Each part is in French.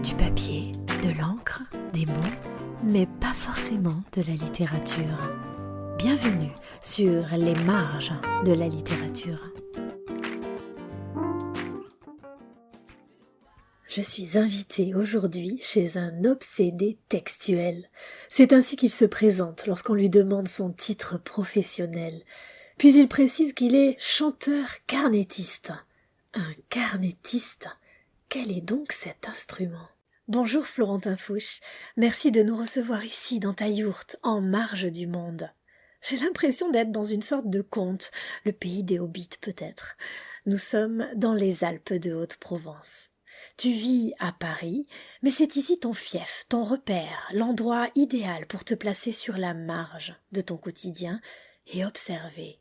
Du papier, de l'encre, des mots, mais pas forcément de la littérature. Bienvenue sur les marges de la littérature. Je suis invitée aujourd'hui chez un obsédé textuel. C'est ainsi qu'il se présente lorsqu'on lui demande son titre professionnel. Puis il précise qu'il est chanteur-carnettiste. Un carnettiste? Quel est donc cet instrument? Bonjour Florentin Fouche, merci de nous recevoir ici dans ta yourte, en marge du monde. J'ai l'impression d'être dans une sorte de conte, le pays des hobbits peut-être. Nous sommes dans les Alpes de Haute-Provence. Tu vis à Paris, mais c'est ici ton fief, ton repère, l'endroit idéal pour te placer sur la marge de ton quotidien et observer.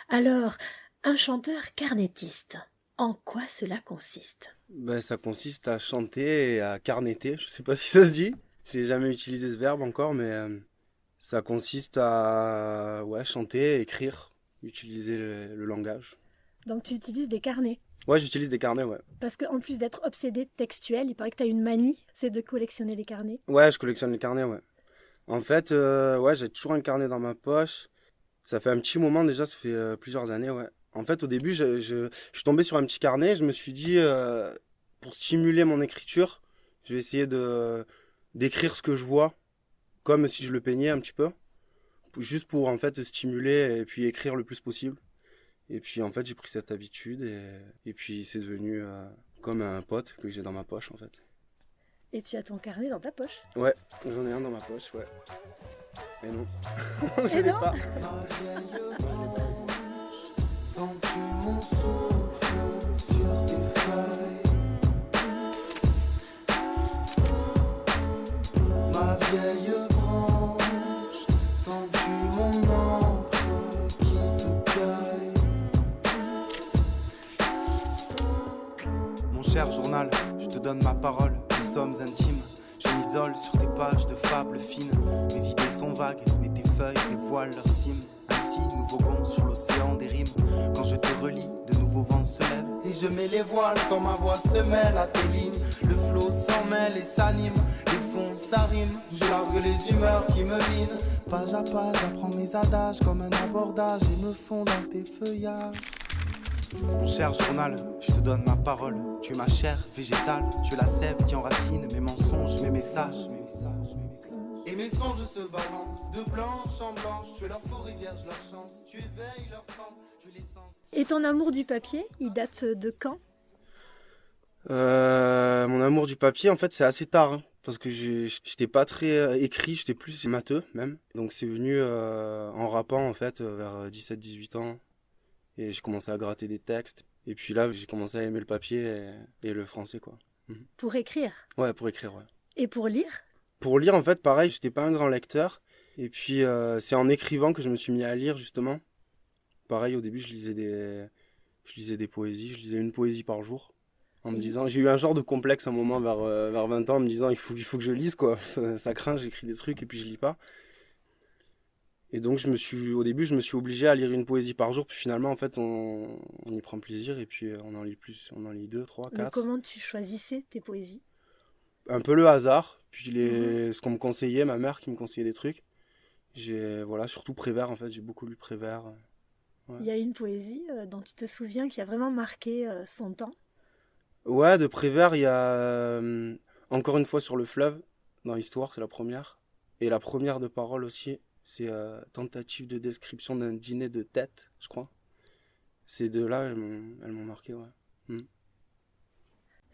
Alors, un chanteur carnettiste, en quoi cela consiste ? Ça consiste à chanter et à carnetter, je sais pas si ça se dit. J'ai jamais utilisé ce verbe encore, mais ça consiste à chanter, écrire, utiliser le langage. Donc tu utilises des carnets. Ouais, j'utilise des carnets, ouais. Parce qu'en plus d'être obsédé textuel, il paraît que tu as une manie, c'est de collectionner les carnets. Ouais, je collectionne les carnets, ouais. En fait, j'ai toujours un carnet dans ma poche. Ça fait un petit moment déjà, ça fait plusieurs années, ouais. En fait, au début, je suis tombé sur un petit carnet. Je me suis dit, pour stimuler mon écriture, je vais essayer d'écrire ce que je vois, comme si je le peignais un petit peu, juste pour en fait stimuler et puis écrire le plus possible. Et puis en fait, j'ai pris cette habitude et puis c'est devenu comme un pote que j'ai dans ma poche en fait. Et tu as ton carnet dans ta poche? Ouais, j'en ai un dans ma poche, ouais. Et non, je Et l'ai non pas. Sens-tu mon souffle sur tes feuilles? Ma vieille branche, sens-tu mon encre qui te cueille? Mon cher journal, je te donne ma parole, nous sommes intimes. Je m'isole sur tes pages de fables fines. Mes idées sont vagues, mais tes feuilles dévoilent leur cime. Ainsi, nous voguons sur l'océan des rimes. Quand je te relis, de nouveaux vents se lèvent. Et je mets les voiles quand ma voix se mêle à tes lignes. Le flot s'en mêle et s'anime, les fonds ça rime. Je largue les humeurs qui me minent. Page à page, j'apprends mes adages comme un abordage et me fond dans tes feuillages. Mon cher journal, je te donne ma parole. Tu es ma chair végétale, tu es la sève qui enracine mes mensonges, mes messages. Et mes songes se balancent de blanche en blanche. Tu es leur forêt vierge, leur chance. Tu éveilles leur sens, tu es l'essence. Et ton amour du papier, il date de quand? Mon amour du papier, en fait, c'est assez tard, hein, parce que j'étais pas très écrit, j'étais plus matheux même. Donc c'est venu en rappant en fait vers 17-18 ans. Et j'ai commencé à gratter des textes. Et puis là, j'ai commencé à aimer le papier et le français, quoi. Pour écrire? Ouais, pour écrire, ouais. Et pour lire? Pour lire, en fait, pareil, j'étais pas un grand lecteur. Et puis, c'est en écrivant que je me suis mis à lire, justement. Pareil, au début, je lisais des poésies. Je lisais une poésie par jour. En me disant... J'ai eu un genre de complexe à un moment, vers 20 ans, en me disant, il faut que je lise, quoi. Ça craint, j'écris des trucs et puis je lis pas. Et donc, au début, je me suis obligé à lire une poésie par jour. Puis finalement, en fait, on y prend plaisir. Et puis, on en lit plus. On en lit 2, 3, 4. Mais comment tu choisissais tes poésies? Un peu le hasard. Puis ce qu'on me conseillait, ma mère qui me conseillait des trucs. Surtout Prévert, en fait. J'ai beaucoup lu Prévert. Ouais. Il y a une poésie dont tu te souviens qui a vraiment marqué son temps? Ouais, de Prévert, il y a Encore une fois sur le fleuve, dans l'histoire, c'est la première. Et la première de parole aussi. C'est tentative de description d'un dîner de tête, je crois. Ces deux-là, elles m'ont marqué, ouais.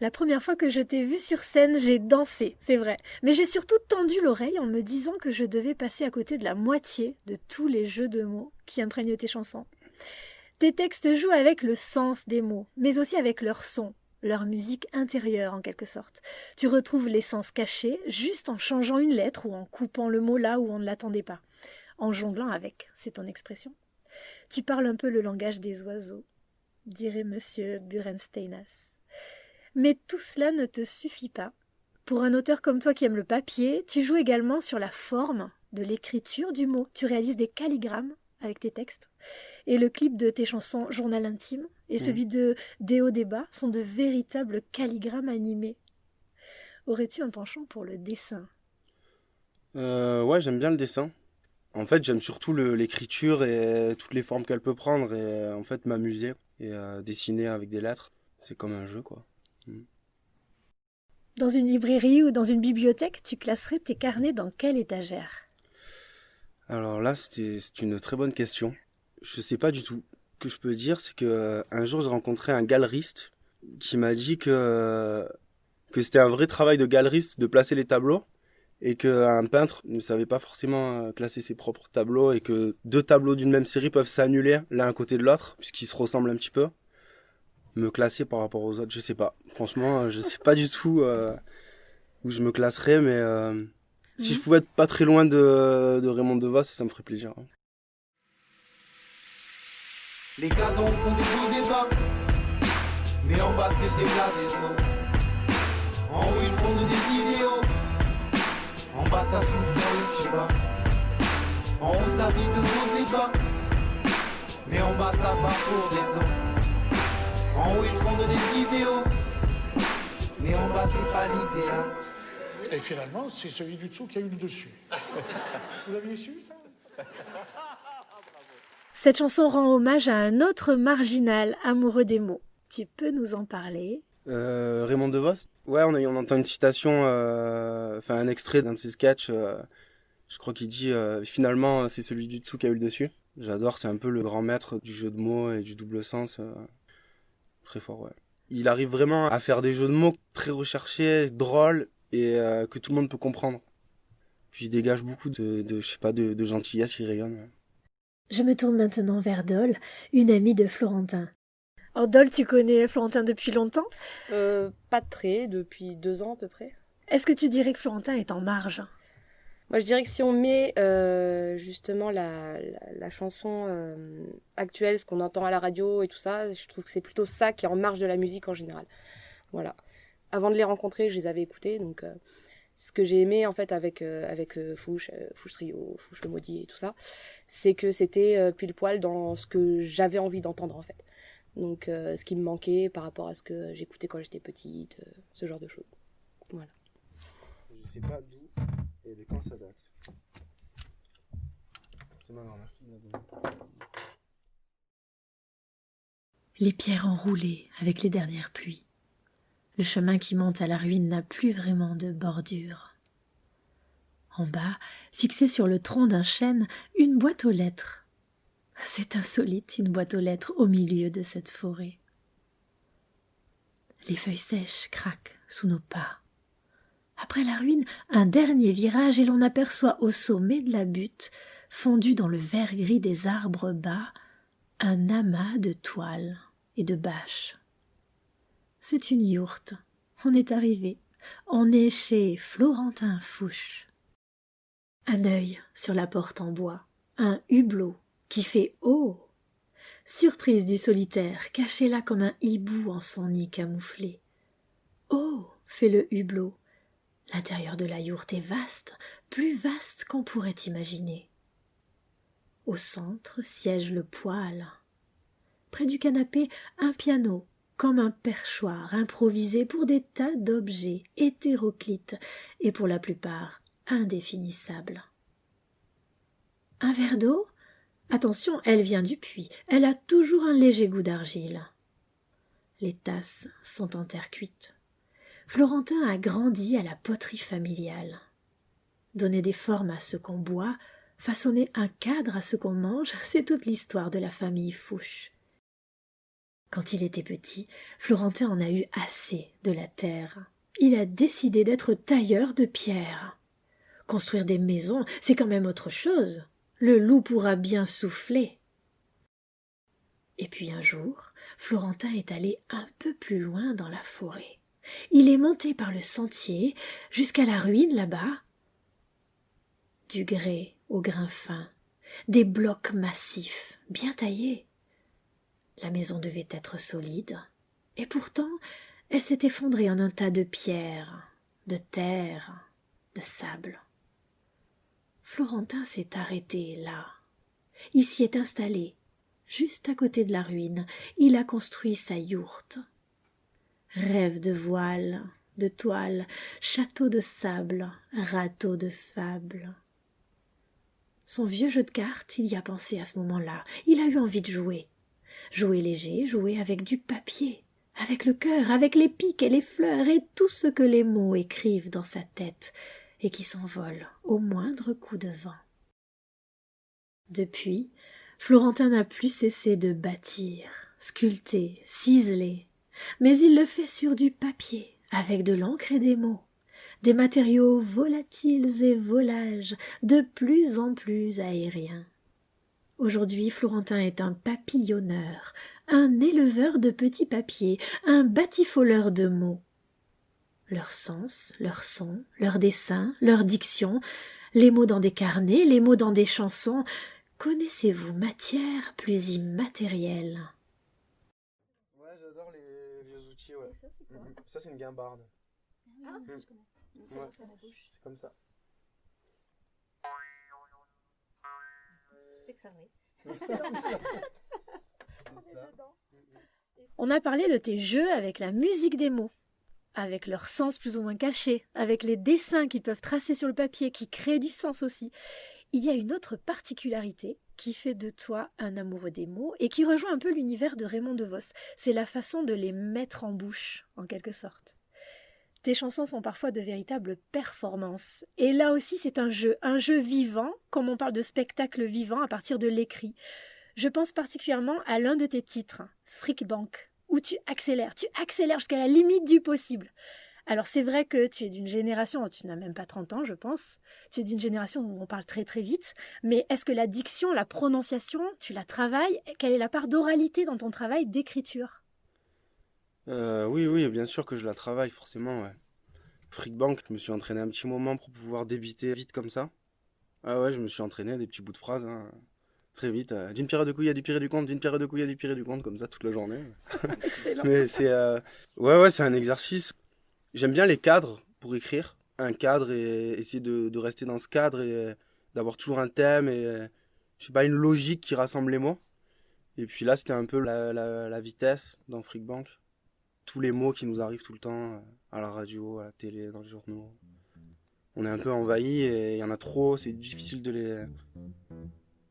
La première fois que je t'ai vue sur scène, j'ai dansé, c'est vrai. Mais j'ai surtout tendu l'oreille en me disant que je devais passer à côté de la moitié de tous les jeux de mots qui imprègnent tes chansons. Tes textes jouent avec le sens des mots, mais aussi avec leur son, leur musique intérieure en quelque sorte. Tu retrouves l'essence cachée juste en changeant une lettre ou en coupant le mot là où on ne l'attendait pas. En jonglant avec, c'est ton expression. Tu parles un peu le langage des oiseaux, dirait Monsieur Burensteinas. Mais tout cela ne te suffit pas. Pour un auteur comme toi qui aime le papier, tu joues également sur la forme de l'écriture du mot. Tu réalises des calligrammes avec tes textes. Et le clip de tes chansons Journal intime et celui de Déo Débat sont de véritables calligrammes animés. Aurais-tu un penchant pour le dessin? Ouais, j'aime bien le dessin. En fait, j'aime surtout l'écriture et toutes les formes qu'elle peut prendre et en fait m'amuser et dessiner avec des lettres. C'est comme un jeu, quoi. Mm. Dans une librairie ou dans une bibliothèque, tu classerais tes carnets dans quelle étagère? Alors là, c'est une très bonne question. Je sais pas du tout. Ce que je peux dire, c'est que un jour, j'ai rencontré un galeriste qui m'a dit que c'était un vrai travail de galeriste de placer les tableaux et qu'un peintre ne savait pas forcément classer ses propres tableaux et que deux tableaux d'une même série peuvent s'annuler l'un à côté de l'autre puisqu'ils se ressemblent un petit peu. Me classer par rapport aux autres, je sais pas. Franchement, je sais pas du tout où je me classerais, mais si je pouvais être pas très loin de Raymond Devos, ça me ferait plaisir. Les gars d'en font des hauts débats, mais en bas c'est le débat des eaux. En haut ils font de des idéaux, en bas ça souffle dans le tuba. En haut ça vit de beaux ébats, mais en bas ça se bat pour des eaux. En haut ils font de des idéaux, mais en bas c'est pas l'idéal. Et finalement, c'est celui du dessous qui a eu le dessus. Vous l'aviez su, ça? Cette chanson rend hommage à un autre marginal amoureux des mots. Tu peux nous en parler? Raymond Devos. Ouais, on entend une citation, enfin un extrait d'un de ses sketchs. Je crois qu'il dit finalement c'est celui du dessous qui a eu le dessus. J'adore, c'est un peu le grand maître du jeu de mots et du double sens. Très fort, ouais. Il arrive vraiment à faire des jeux de mots très recherchés, drôles et que tout le monde peut comprendre. Puis il dégage beaucoup je sais pas, de gentillesse, il rayonne. Ouais. Je me tourne maintenant vers Dol, une amie de Florentin. Oh, Dol, tu connais Florentin depuis longtemps? Pas très, depuis 2 ans à peu près. Est-ce que tu dirais que Florentin est en marge? Moi je dirais que si on met justement la chanson actuelle, ce qu'on entend à la radio et tout ça, je trouve que c'est plutôt ça qui est en marge de la musique en général. Voilà. Avant de les rencontrer, je les avais écoutés, donc ce que j'ai aimé en fait avec Fouch, Fouch Trio, Fouch le Maudit et tout ça, c'est que c'était pile poil dans ce que j'avais envie d'entendre en fait. Donc ce qui me manquait par rapport à ce que j'écoutais quand j'étais petite, ce genre de choses. Voilà. Je sais pas d'où et de quand ça date. C'est ma grand-mère qui me l'a donné. Les pierres enroulées avec les dernières pluies. Le chemin qui monte à la ruine n'a plus vraiment de bordure. En bas, fixée sur le tronc d'un chêne, une boîte aux lettres. C'est insolite, une boîte aux lettres au milieu de cette forêt. Les feuilles sèches craquent sous nos pas. Après la ruine, un dernier virage et l'on aperçoit au sommet de la butte, fondu dans le vert gris des arbres bas, un amas de toiles et de bâches. C'est une yourte. On est arrivé. On est chez Florentin Fouch. Un œil sur la porte en bois. Un hublot qui fait haut. Surprise du solitaire, caché là comme un hibou en son nid camouflé. Oh, fait le hublot. L'intérieur de la yourte est vaste, plus vaste qu'on pourrait imaginer. Au centre siège le poêle. Près du canapé, un piano, comme un perchoir improvisé pour des tas d'objets hétéroclites et pour la plupart indéfinissables. Un verre d'eau? Attention, elle vient du puits, elle a toujours un léger goût d'argile. Les tasses sont en terre cuite. Florentin a grandi à la poterie familiale. Donner des formes à ce qu'on boit, façonner un cadre à ce qu'on mange, c'est toute l'histoire de la famille Fouch. Quand il était petit, Florentin en a eu assez de la terre. Il a décidé d'être tailleur de pierre. Construire des maisons, c'est quand même autre chose. Le loup pourra bien souffler. Et puis un jour, Florentin est allé un peu plus loin dans la forêt. Il est monté par le sentier jusqu'à la ruine là-bas. Du grès au grain fin, des blocs massifs, bien taillés. La maison devait être solide, et pourtant elle s'est effondrée en un tas de pierres, de terre, de sable. Florentin s'est arrêté là. Il s'y est installé, juste à côté de la ruine. Il a construit sa yourte. Rêve de voile, de toile, château de sable, râteau de fable. Son vieux jeu de cartes, il y a pensé à ce moment-là. Il a eu envie de jouer. Jouer léger, jouer avec du papier, avec le cœur, avec les pics et les fleurs et tout ce que les mots écrivent dans sa tête et qui s'envole au moindre coup de vent. Depuis, Florentin n'a plus cessé de bâtir, sculpter, ciseler, mais il le fait sur du papier, avec de l'encre et des mots, des matériaux volatiles et volages, de plus en plus aériens. Aujourd'hui, Florentin est un papillonneur, un éleveur de petits papiers, un batifoleur de mots. Leur sens, leur son, leur dessin, leur diction, les mots dans des carnets, les mots dans des chansons. Connaissez-vous matière plus immatérielle? Ouais, j'adore les vieux outils, ouais. Et ça, c'est quoi? Ça, c'est une guimbarde. Ah, Mm. je connais. Ouais. Ça la bouche. C'est comme ça. C'est que ça On a parlé de tes jeux avec la musique des mots, avec leur sens plus ou moins caché, avec les dessins qu'ils peuvent tracer sur le papier qui créent du sens aussi. Il y a une autre particularité qui fait de toi un amoureux des mots et qui rejoint un peu l'univers de Raymond DeVos. C'est la façon de les mettre en bouche, en quelque sorte. Tes chansons sont parfois de véritables performances. Et là aussi, c'est un jeu vivant, comme on parle de spectacle vivant à partir de l'écrit. Je pense particulièrement à l'un de tes titres, Freak Bank, où tu accélères jusqu'à la limite du possible. Alors c'est vrai que tu es d'une génération, tu n'as même pas 30 ans je pense, tu es d'une génération où on parle très très vite, mais est-ce que la diction, la prononciation, tu la travailles? Quelle est la part d'oralité dans ton travail d'écriture? Oui, bien sûr que je la travaille, forcément, ouais. Freak Bank, je me suis entraîné un petit moment pour pouvoir débiter vite comme ça. Ah ouais, je me suis entraîné des petits bouts de phrases, hein, très vite. D'une pierre deux coups, il y a du pire et du compte, d'une pierre deux coups, il y a du pire et du compte, comme ça toute la journée. Mais c'est ouais, c'est un exercice. J'aime bien les cadres pour écrire. Un cadre et essayer de rester dans ce cadre et d'avoir toujours un thème et, je sais pas, une logique qui rassemble les mots. Et puis là, c'était un peu la vitesse dans Freak Bank. Tous les mots qui nous arrivent tout le temps, à la radio, à la télé, dans les journaux. On est un peu envahi et il y en a trop, c'est difficile de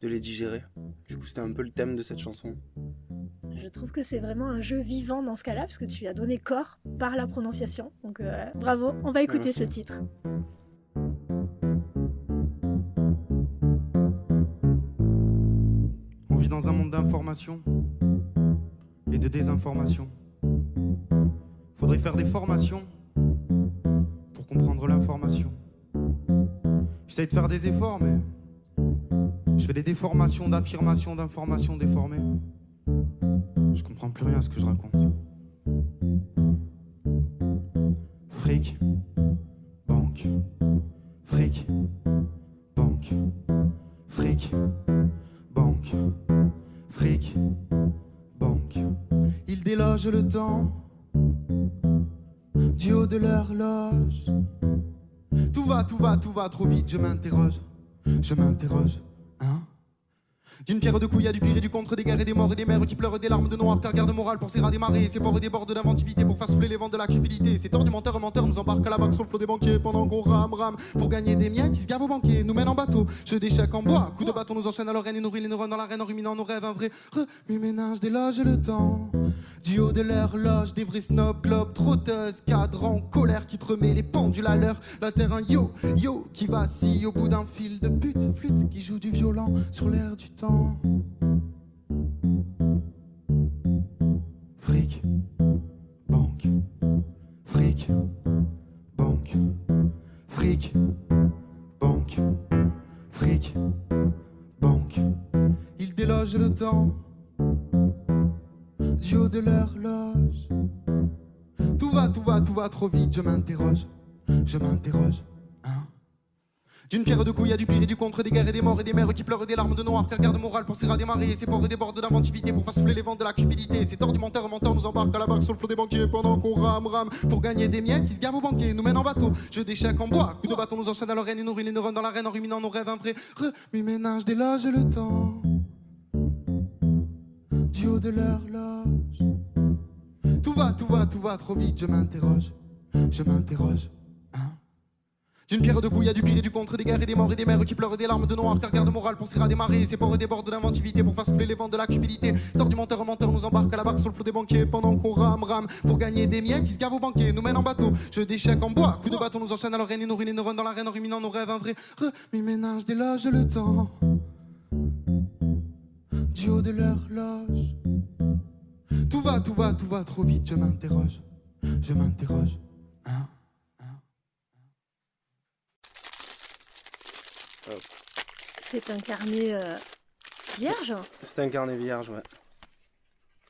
les digérer. Du coup, c'était un peu le thème de cette chanson. Je trouve que c'est vraiment un jeu vivant dans ce cas-là, parce que tu as donné corps par la prononciation. Donc bravo, on va écouter ce titre. On vit dans un monde d'information et de désinformation. Faudrait faire des formations pour comprendre l'information. J'essaie de faire des efforts, mais je fais des déformations, d'affirmations, d'informations déformées. Je comprends plus rien à ce que je raconte. Fric, banque, fric, banque, fric, banque, fric, banque. Ils délogent le temps du haut de leur loge. Tout va trop vite, je m'interroge, hein. D'une pierre deux coups, il y a du pire et du contre, des guerres et des morts et des mères qui pleurent des larmes de noir, car garde morale pour serrer des marées, ces ports et des bords de l'inventivité pour faire souffler les vents de la cupidité. Ces torts du menteur nous embarquent à la banque sur le flot des banquiers pendant qu'on rame pour gagner des miettes qui se gavent aux banquiers, nous mènent en bateau, jeu d'échecs en bois, coups de bâton nous enchaînent à l'oreille et nourrit les neurones dans l'arène en ruminant nos rêves, un vrai remue-ménage déloge le temps du haut de leur loge, des vrais snobs, globes, trotteuses, cadran, colère qui te remet les pendules à l'heure, la terre un yo qui vacille au bout d'un fil de pute, flûte qui joue du violent sur l'air du temps. Fric, banque, fric, banque, fric, banque, fric, banque. Ils délogent le temps du haut de leur loge. Tout va trop vite, je m'interroge, hein. D'une pierre deux coups, il y a du pire et du contre, des guerres et des morts et des mères qui pleurent des larmes de noir, car garde morale pour serrer des marées, ces ports et des bords de l'inventivité pour faire souffler les vents de la cupidité. Ces torts du menteur nous embarquent à la barque sur le flot des banquiers pendant qu'on rame pour gagner des miettes qui se gavent aux banquiers, nous mènent en bateau, jeu d'échecs en bois, coups de bâton nous enchaînent à l'oreille et nourrit les neurones dans l'arène en ruminant nos rêves, un vrai remue-ménage déloge le temps du haut de leur loge. Tout va trop vite, je m'interroge, je m'interroge. D'une pierre deux coups, y a du pire et du contre, des guerres et des morts et des mères qui pleurent des larmes de noir, car garde morale pour s'y redémarrer. Ces ports débordent d'inventivité pour faire souffler les vents de la cupidité. Sort du menteur nous embarque à la barque sur le flot des banquiers. Pendant qu'on rame pour gagner des miettes, ils se gavent au banquier, nous mènent en bateau. Jeux d'échecs en bois, coups de bâton nous enchaînent à leur reine et nous ruinent et nous ruinent dans l'arène en ruminant nos rêves. Un vrai remue-ménage déloge le temps du haut de leur loge. Tout va trop vite, je m'interroge. C'est un carnet vierge. C'est un carnet vierge, ouais.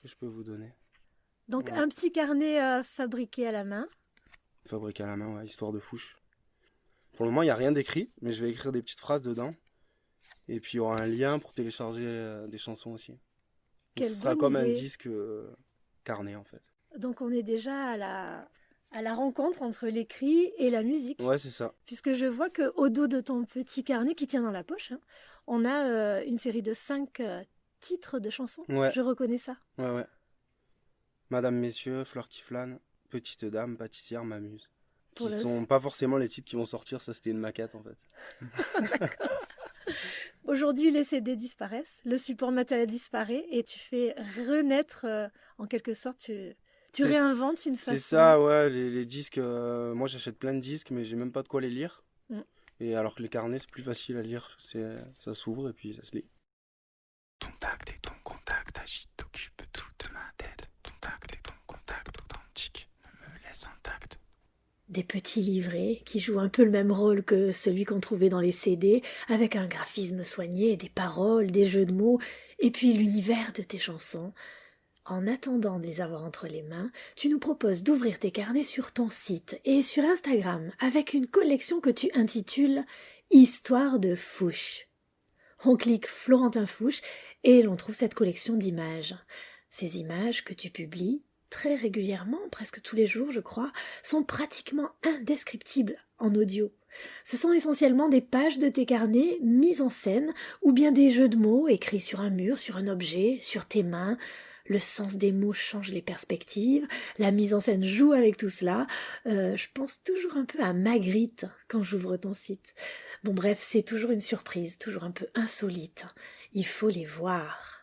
Que je peux vous donner. Donc Ouais. un petit carnet fabriqué à la main. Fabriqué à la main, ouais, histoire de fouche. Pour le moment, il n'y a rien d'écrit, mais je vais écrire des petites phrases dedans. Et puis il y aura un lien pour télécharger des chansons aussi. Donc, Quelle ce sera bonne comme un idée. disque carnet en fait. Donc on est déjà à la rencontre entre l'écrit et la musique. Ouais, c'est ça. Puisque je vois qu'au dos de ton petit carnet qui tient dans la poche, hein, on a une série de 5 titres de chansons. Ouais. Je reconnais ça. Ouais. Madame, messieurs, fleur qui flâne, petite dame, pâtissière m'amuse. Pour Qui le- sont pas forcément les titres qui vont sortir, ça c'était une maquette en fait. Aujourd'hui, les CD disparaissent, le support matériel disparaît et tu fais renaître, en quelque sorte, tu C'est- réinventes une façon. C'est ça, ouais, les disques, moi j'achète plein de disques mais j'ai même pas de quoi les lire. Mm. Et alors que les carnets c'est plus facile à lire, ça s'ouvre et puis ça se lit. Ton tact et ton contact agite, t'occupe toute ma tête. Ton tact et ton contact authentique ne me laisse intact. Des petits livrets qui jouent un peu le même rôle que celui qu'on trouvait dans les CD, avec un graphisme soigné, des paroles, des jeux de mots, et puis l'univers de tes chansons. En attendant de les avoir entre les mains, tu nous proposes d'ouvrir tes carnets sur ton site et sur Instagram avec une collection que tu intitules « Histoire de Fouche ». On clique Florentin Fouche et l'on trouve cette collection d'images. Ces images que tu publies très régulièrement, presque tous les jours je crois, sont pratiquement indescriptibles en audio. Ce sont essentiellement des pages de tes carnets mises en scène ou bien des jeux de mots écrits sur un mur, sur un objet, sur tes mains. Le sens des mots change les perspectives, la mise en scène joue avec tout cela. Je pense toujours un peu à Magritte quand j'ouvre ton site. Bon bref, c'est toujours une surprise, toujours un peu insolite. Il faut les voir.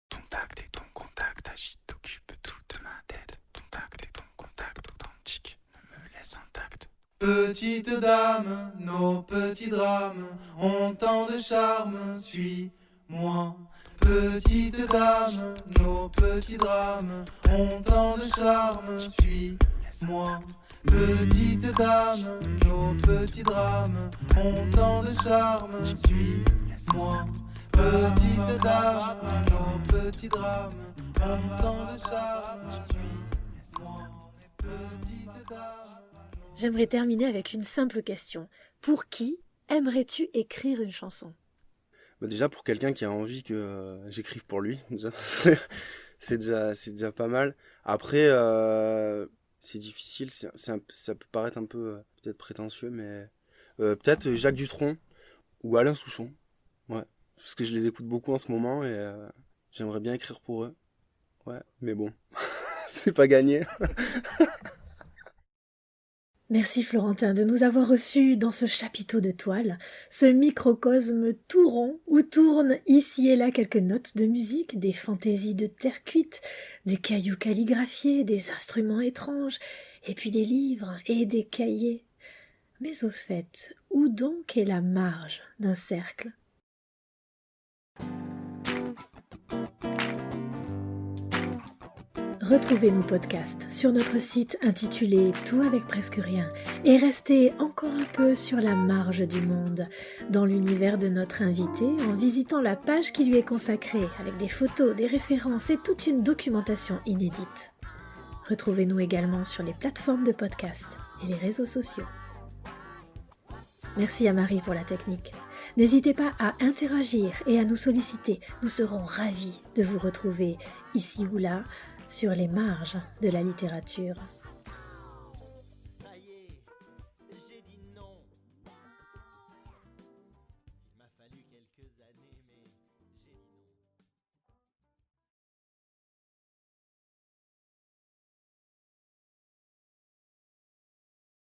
Ton tact et ton contact agite, t'occupe toute ma tête. Ton tact et ton contact authentique ne me laisse intact. Petite dame, nos petits drames ont tant de charme, suis-moi. Petite dame, nos petits drames ont tant de charme, suis-moi. Petite dame, nos petits drames ont tant de charme, suis-moi. Petite dame, nos petits drames ont tant de charme, suis-moi. Petite dame. J'aimerais terminer avec une simple question. Pour qui aimerais-tu écrire une chanson ? Bah, déjà pour quelqu'un qui a envie que j'écrive pour lui, déjà, c'est déjà pas mal. Après, c'est difficile, ça peut paraître un peu peut-être prétentieux, mais peut-être Jacques Dutronc ou Alain Souchon. Ouais, parce que je les écoute beaucoup en ce moment et j'aimerais bien écrire pour eux. Ouais, mais bon, c'est pas gagné. Merci Florentin de nous avoir reçus dans ce chapiteau de toile, ce microcosme tout rond où tournent ici et là quelques notes de musique, des fantaisies de terre cuite, des cailloux calligraphiés, des instruments étranges, et puis des livres et des cahiers. Mais au fait, où donc est la marge d'un cercle ? Retrouvez nos podcasts sur notre site intitulé Tout avec presque rien et restez encore un peu sur la marge du monde, dans l'univers de notre invité en visitant la page qui lui est consacrée avec des photos, des références et toute une documentation inédite. Retrouvez-nous également sur les plateformes de podcast et les réseaux sociaux. Merci à Marie pour la technique. N'hésitez pas à interagir et à nous solliciter. Nous serons ravis de vous retrouver ici ou là, sur les marges de la littérature.